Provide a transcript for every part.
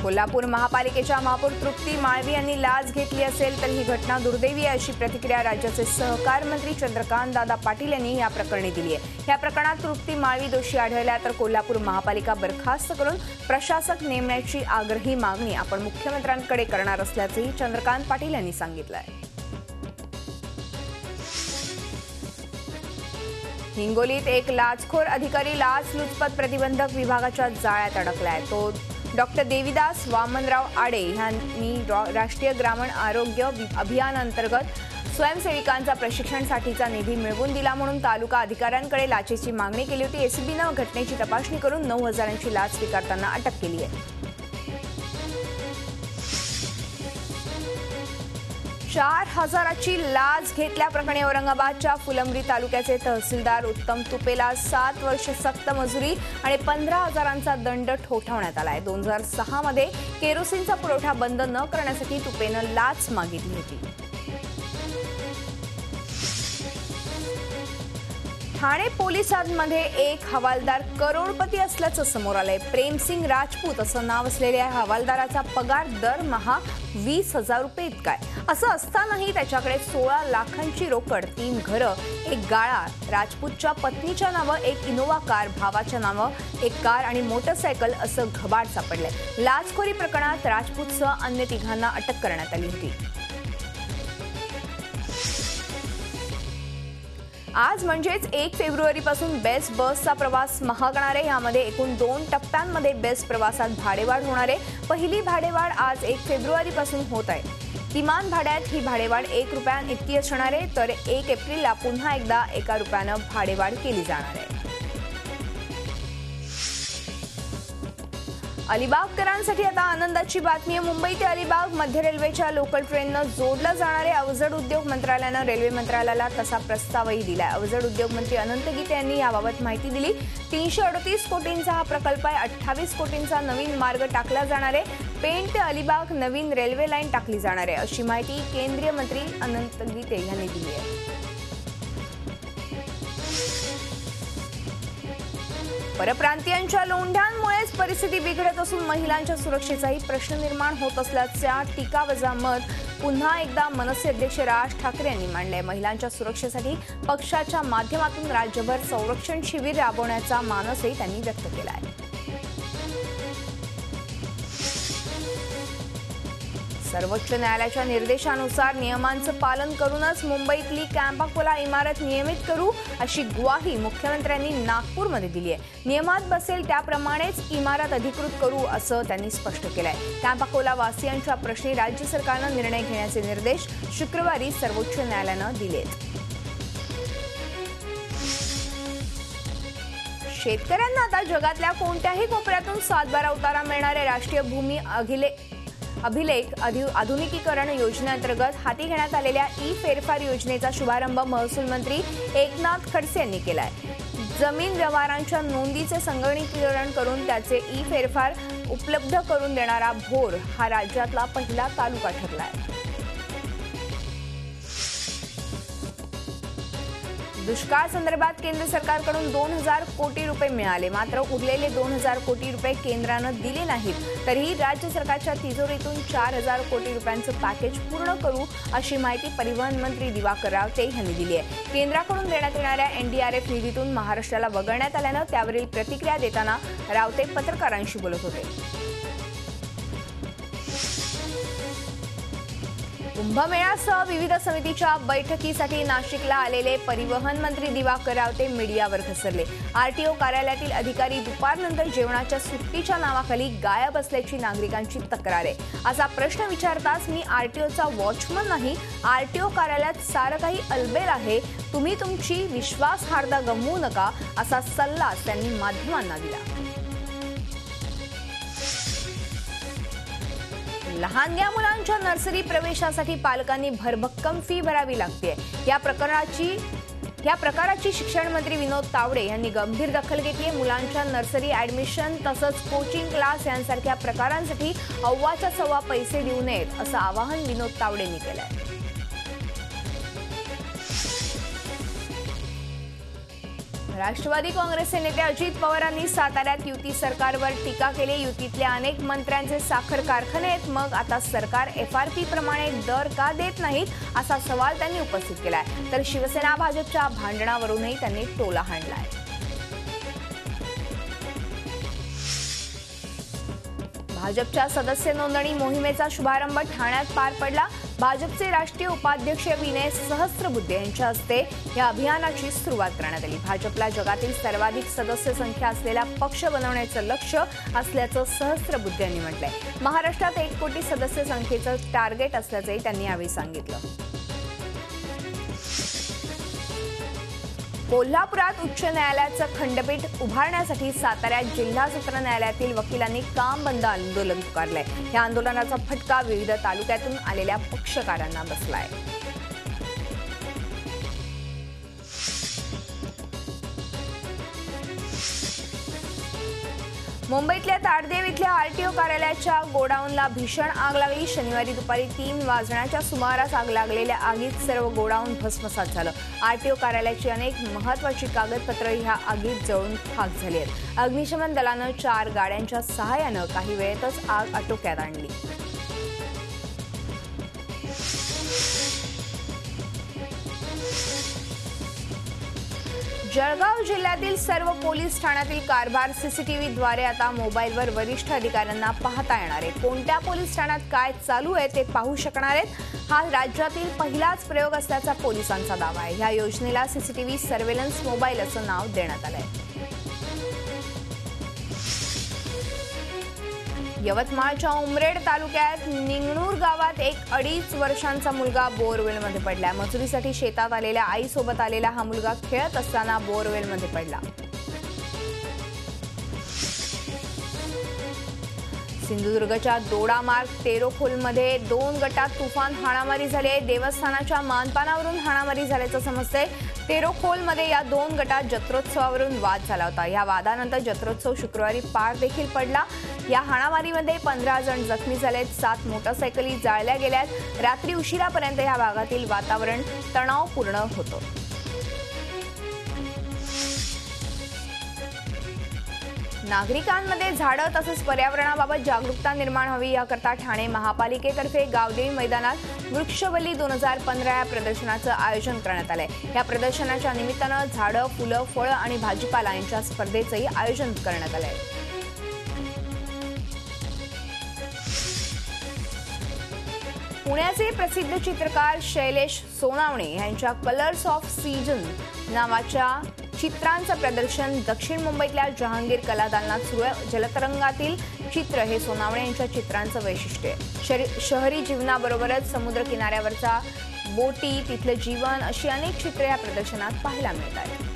कोल्हापूर महापालिकेच्या महापौर तृप्ती माळवी यांनी लाच घेतली असेल तर ही घटना दुर्दैवी आहे अशी प्रतिक्रिया राज्याचे सहकार मंत्री चंद्रकांत दादा पाटील यांनी या प्रकरणी दिली आहे। या प्रकरणात तृप्ती माळवी दोषी आढळल्या तर कोल्हापूर महापालिका बरखास्त करून प्रशासक नेमण्याची आग्रही मागणी आपण मुख्यमंत्र्यांकडे करणार असल्याचंही चंद्रकांत पाटील यांनी सांगितलं आहे। हिंगोलीत एक लाचखोर अधिकारी लाचलुचपत प्रतिबंधक विभागाच्या जाळ्यात अडकलाय। तो डॉक्टर देवीदास वामनराव आडे यांनी राष्ट्रीय ग्रामीण आरोग्य अभियान अंतर्गत स्वयंसेविकांचा प्रशिक्षणासाठीचा निधी मिळवून दिला म्हणून तालुका अधिकाऱ्यांकडे लाचेची मागणी केली होती। एसीबीने घटनेची तपासणी करून 9,000ची लाच स्वीकारताना अटक केली आहे। 4,000ची लाच घेतल्याप्रकरणी औरंगाबादच्या फुलंब्री तालुक्याचे तहसीलदार उत्तम तुपेला 7 वर्ष सक्त मजुरी आणि 15,000चा दंड ठोठावण्यात आलाय। 2006 मध्ये केरोसिनचा पुरवठा बंद न करण्यासाठी तुपेनं लाच मागितली होती। ठाणे पोलिसांमध्ये एक हवालदार करोडपती असल्याचं समोर आलंय। प्रेमसिंग राजपूत असं नाव असलेल्या हवालदाराचा पगार दरमहा 20,000 रुपये इतका आहे। असं असतानाही त्याच्याकडे 16 लाखांची रोकड, 3 घरं, एक गाळा, राजपूतच्या पत्नीच्या नावं एक इनोवा कार, भावाच्या नावं एक कार आणि मोटरसायकल असं घबाड सापडलंय। लाचखोरी प्रकरणात राजपूतसह अन्य 3घांना अटक करण्यात आली होती। आज म्हणजेच 1 फेब्रुवारीपासून बेस्ट बसचा प्रवास महागणार आहे। यामध्ये एकूण 2 टप्प्यांमध्ये बेस्ट प्रवासात भाडेवाढ होणार आहे। पहिली भाडेवाढ आज 1 फेब्रुवारीपासून होत आहे। किमान भाड्यात ही भाडेवाढ 1 रुपया इतकी असणार आहे तर 1 एप्रिलला पुन्हा एकदा 1 रुपयानं भाडेवाढ केली जाणार आहे। अलिबागकरांसाठी आता आनंदाची बातमी आहे। मुंबई ते अलिबाग मध्य रेल्वेच्या लोकल ट्रेननं जोडलं जाणारे अवजड उद्योग मंत्रालयानं रेल्वे मंत्रालयाला तसा प्रस्तावही दिलाय। अवजड उद्योग मंत्री अनंत गीते यांनी याबाबत माहिती दिली। 338 कोटींचा हा प्रकल्प आहे। 28 कोटींचा नवीन मार्ग टाकला जाणार आहे। पेण ते अलिबाग नवीन रेल्वे लाईन टाकली जाणार आहे अशी माहिती केंद्रीय मंत्री अनंत गीते यांनी दिली आहे। परप्रांतीयांच्या लोंढ्यांमुळेच परिस्थिती बिघडत असून महिलांच्या सुरक्षेचाही प्रश्न निर्माण होत असल्याचा टीकावजा मत पुन्हा एकदा मनसे अध्यक्ष राज ठाकरे यांनी मांडले। महिलांच्या सुरक्षेसाठी पक्षाच्या माध्यमातून राज्यभर संरक्षण शिबिर राबवण्याचा मानसही त्यांनी व्यक्त केला आहे। सर्वोच्च न्यायालयाच्या निर्देशानुसार नियमांचं पालन करूनच मुंबईतली कॅम्पाकोला इमारत नियमित करू अशी ग्वाही मुख्यमंत्र्यांनी नागपूरमध्ये दिली आहे। नियमात बसेल त्याप्रमाणेच इमारत अधिकृत करू असं त्यांनी स्पष्ट केलंय। कॅम्पाकोला वासियांच्या प्रश्नी राज्य सरकारनं निर्णय घेण्याचे निर्देश शुक्रवारी सर्वोच्च न्यायालयानं दिलेत। शेतकऱ्यांना आता जगातल्या कोणत्याही कोपऱ्यातून 7/12 उतारा मिळणार आहे। राष्ट्रीय भूमी अभिलेख आधुनिकीकरण योजनेअंतर्गत हाती घेण्यात आलेल्या फेरफार योजनेचा शुभारंभ महसूल मंत्री एकनाथ खडसे यांनी केलाय। जमीन व्यवहारांच्या नोंदीचे संगणकीकरण करून त्याचे फेरफार उपलब्ध करून देणारा भोर हा राज्यातला पहिला तालुका ठरलाय। दुष्काळ संदर्भात केंद्र सरकारकडून 2,000 कोटी रुपये मिळाले, मात्र उरलेले 2,000 कोटी रुपये केंद्रानं दिले नाहीत। तरीही राज्य सरकारच्या तिजोरीतून 4,000 कोटी रुपयांचं पॅकेज पूर्ण करू अशी माहिती परिवहन मंत्री दिवाकर रावते यांनी दिली आहे। केंद्राकडून देण्यात येणाऱ्या NDRF निधीतून महाराष्ट्राला वगळण्यात आल्यानं त्यावरील प्रतिक्रिया देताना रावते पत्रकारांशी बोलत होते। कुंभमेळ्यासह विविध समितीच्या बैठकीसाठी नाशिकला आलेले परिवहन मंत्री दिवाकर रावते मीडियावर घसरले। आरटीओ कार्यालयातील अधिकारी दुपारनंतर जेवणाच्या सुट्टीच्या नावाखाली गायब असल्याची नागरिकांची तक्रार आहे। असा प्रश्न विचारताच मी आरटीओचा वॉचमन नाही, आरटीओ कार्यालयात सारं काही अलबेल आहे, तुम्ही तुमची विश्वासार्हता गमवू नका असा सल्ला त्यांनी माध्यमांना दिला। लहानग्या मुलांच्या नर्सरी प्रवेशासाठी पालकांनी भरभक्कम फी भरावी लागते। या प्रकाराची शिक्षण मंत्री विनोद तावडे यांनी गंभीर दखल घेतली आहे। मुलांच्या नर्सरी ॲडमिशन तसंच कोचिंग क्लास यांसारख्या प्रकारांसाठी अव्वाच्या सव्वा पैसे देऊ नयेत असं आवाहन विनोद तावडे यांनी केलं आहे। राष्ट्रवादी काँग्रेसचे नेते अजित पवारांनी साताऱ्यात युती सरकारवर टीका केली। युतीतल्या अनेक मंत्र्यांचे साखर कारखाने आहेत, मग आता सरकार FRP प्रमाणे दर का देत नाहीत असा सवाल त्यांनी उपस्थित केलाय। तर शिवसेना भाजपच्या भांडणावरूनही त्यांनी टोला हाणलाय। भाजपच्या सदस्य नोंदणी मोहिमेचा शुभारंभ ठाण्यात पार पडला। भाजपचे राष्ट्रीय उपाध्यक्ष विनय सहस्त्रबुद्धे यांच्या हस्ते या अभियानाची सुरुवात करण्यात आली। भाजपला जगातील सर्वाधिक सदस्य संख्या असलेला पक्ष बनवण्याचं लक्ष्य असल्याचं सहस्त्रबुद्धे यांनी म्हटलंय। महाराष्ट्रात 1 कोटी सदस्य संख्येचं टार्गेट असल्याचंही त्यांनी यावेळी सांगितलं। कोल्हापुरात उच्च न्यायालयाचं खंडपीठ उभारण्यासाठी साताऱ्यात जिल्हा सत्र न्यायालयातील वकिलांनी काम बंद आंदोलन पुकारलंय। या आंदोलनाचा फटका विविध तालुक्यातून आलेल्या पक्षकारांना बसलाय। मुंबईतल्या ताडदेव इथल्या RTO कार्यालयाच्या गोडाऊनला भीषण आग लागली। शनिवारी दुपारी 3 वाजण्याच्या सुमारास आग लागलेल्या आगीत सर्व गोडाऊन भस्मसात झालं। RTO कार्यालयाची अनेक महत्त्वाची कागदपत्र ह्या आगीत जळून खाक झाली आहेत। अग्निशमन दलानं 4 गाड्यांच्या सहाय्यानं काही वेळेतच आग आटोक्यात आणली। जळगाव जिल्ह्यातील सर्व पोलीस ठाण्यातील कारभार CCTVद्वारे आता मोबाईलवर वरिष्ठ अधिकाऱ्यांना पाहता येणार आहे। कोणत्या पोलीस ठाण्यात काय चालू आहे ते पाहू शकणार आहेत। हा राज्यातील पहिलाच प्रयोग असल्याचा पोलिसांचा दावा आहे। या योजनेला CCTV सर्व्हेलन्स मोबाईल असं नाव देण्यात आलंय। यवतमाळच्या उमरेड तालुक्यात निंगणूर गावात एक 2.5 वर्षांचा मुलगा बोरवेलमध्ये पडला। मजुरीसाठी शेतात आलेल्या आईसोबत आलेला हा मुलगा खेळत असताना बोरवेलमध्ये पडला। सिंधुदुर्गच्या दोडामार्ग तेरोखोलमध्ये 2 गटात तुफान हाणामारी झाली आहे। देवस्थानाच्या मानपानावरून हाणामारी झाल्याचं समजतंय। तेरोखोलमध्ये या 2 गटात जत्रोत्सवावरून वाद झाला होता। या वादानंतर जत्रोत्सव शुक्रवारी पार देखील पडला। या हाणामारीमध्ये 15 जण जखमी झालेत, 7 मोटरसायकली जाळल्या गेल्यात। रात्री उशिरापर्यंत या भागातील वातावरण तणावपूर्ण होतं। नागरिकांमध्ये झाडं तसंच पर्यावरणाबाबत जागरूकता निर्माण व्हावी याकरता ठाणे महापालिकेतर्फे गावदेवी मैदानात वृक्षवल्ली 2015 या प्रदर्शनाचं आयोजन करण्यात आलंय। या प्रदर्शनाच्या निमित्तानं झाडं, फुलं, फळं आणि भाजीपाला यांच्या स्पर्धेचंही आयोजन करण्यात आलंय। पुण्याचे प्रसिद्ध चित्रकार शैलेश सोनावणे यांच्या कलर्स ऑफ सीझन नावाच्या चित्रांचं प्रदर्शन दक्षिण मुंबईतल्या जहांगीर कलादालनात सुरू आहे। जलतरंगातील चित्र हे सोनावणे यांच्या चित्रांचं वैशिष्ट्य आहे। शहरी जीवनाबरोबरच समुद्र किनाऱ्यावरचा बोटी, तिथलं जीवन अशी अनेक चित्रे या प्रदर्शनात पाहायला मिळतात।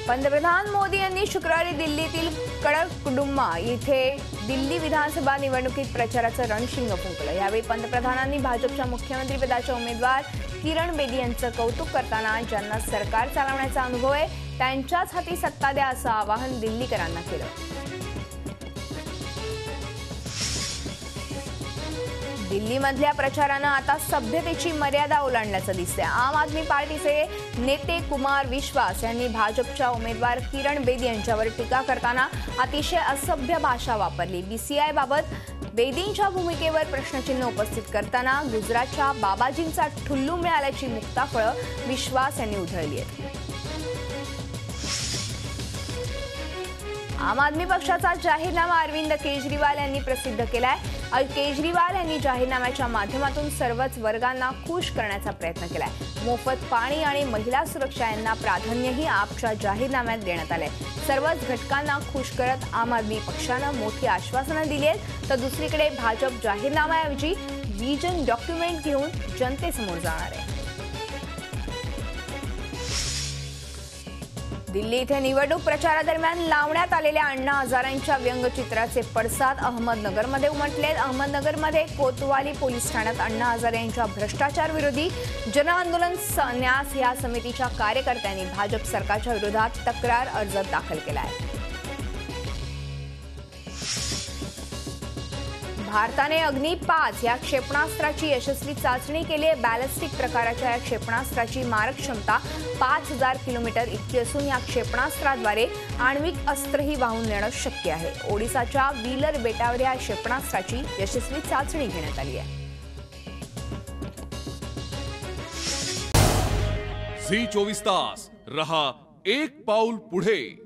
पंतप्रधान मोदी यांनी शुक्रवारी दिल्लीतील कडकडुम्मा येथे दिल्ली विधानसभा निवडणुकीत प्रचाराचं रणशिंग फुंकलं। यावेळी पंतप्रधानांनी भाजपच्या मुख्यमंत्रीपदाच्या उमेदवार किरण बेदी यांचं कौतुक करताना ज्यांना सरकार चालवण्याचा अनुभव आहे त्यांच्याच हाती सत्ता द्या असं आवाहन दिल्लीकरांना केलं। दिल्लीमधल्या प्रचारानं आता सभ्यतेची मर्यादा ओलांडल्याचं दिसतंय। आम आदमी पार्टीचे नेते कुमार विश्वास यांनी भाजपच्या उमेदवार किरण बेदी यांच्यावर टीका करताना अतिशय असभ्य भाषा वापरली। BCI बाबत बेदींच्या भूमिकेवर प्रश्नचिन्ह उपस्थित करताना गुजरातच्या बाबाजींचा ठुल्लू मिळाल्याची मुक्ताफळं विश्वास यांनी उधळली आहेत। आम आदमी पक्षाचा जाहीरनामा अरविंद केजरीवाल यांनी प्रसिद्ध केलाय। केजरीवाल यांनी जाहीरनाम्याच्या माध्यमातून सर्वच वर्गांना खुश करण्याचा प्रयत्न केलाय। मोफत पाणी आणि महिला सुरक्षा यांना प्राधान्यही आपच्या जाहीरनाम्यात देण्यात आलंय। सर्वच घटकांना खुश करत आम आदमी पक्षानं मोठी आश्वासनं दिली आहेत, तर दुसरीकडे भाजप जाहीरनाम्याऐवजी विजन डॉक्युमेंट घेऊन जनतेसमोर जाणार आहे। दिल्ली इथे निवडणूक प्रचारादरम्यान लावण्यात आलेल्या अण्णा हजारेंच्या व्यंगचित्राचे पडसाद अहमदनगरमध्ये उमटलेत। अहमदनगरमध्ये कोतवाली पोलीस ठाण्यात अण्णा हजारे यांच्या भ्रष्टाचार विरोधी जनआंदोलन न्यास या समितीच्या कार्यकर्त्यांनी भाजप सरकारच्या विरोधात तक्रार अर्ज दाखल केला आहे। भारताने अग्नी 5 या क्षेपणास्त्राची यशस्वी चाचणी केली आहे। बॅलिस्टिक प्रकाराच्या या क्षेपणास्त्राची मारक क्षमता 5000 किलोमीटर इतकी असून या क्षेपणास्त्राद्वारे आण्विक अस्त्रही वाहून नेणं शक्य आहे। ओडिसाच्या व्हीलर बेटावर या क्षेपणास्त्राची यशस्वी चाचणी घेण्यात आली आहे। झी 24 तास रहा एक पाऊल पुढे।